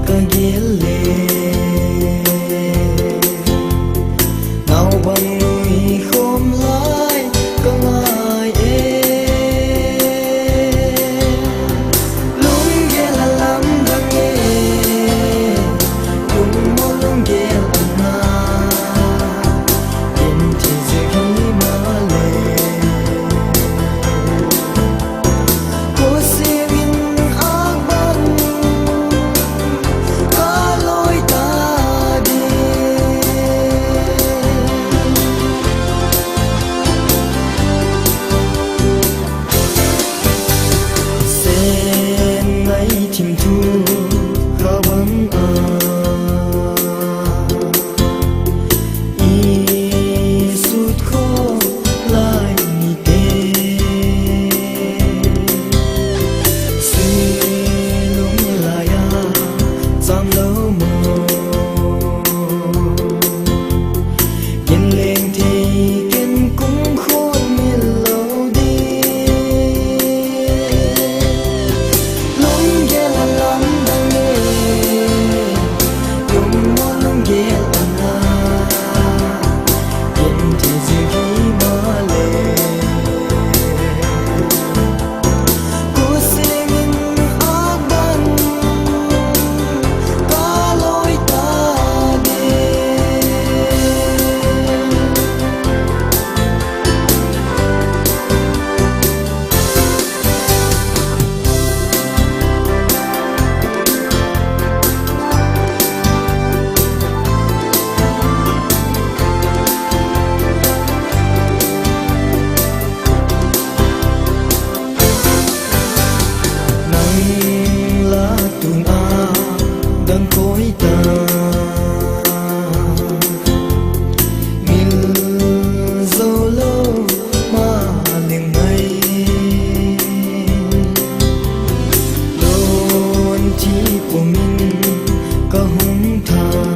ka gile nào bằng người khom lại ka ngai lung ge la lam dang e lung mo lung ge na in ti ze gi ma le ko se vin ak ban ka loi ta de sen ngai chim thu ka bang a sút khó lại ni te suy lung lại à dám lâu mơ kiên lên thì kiên cũng khôn miền lâu đi lung ge la lam dang e lung mo lung ge na in ti ze gi ma le ko se min ak ban ka loi ta de nang la tung a dang koi ta mil zo lo ma leng mai lon chi của mình ka hung tha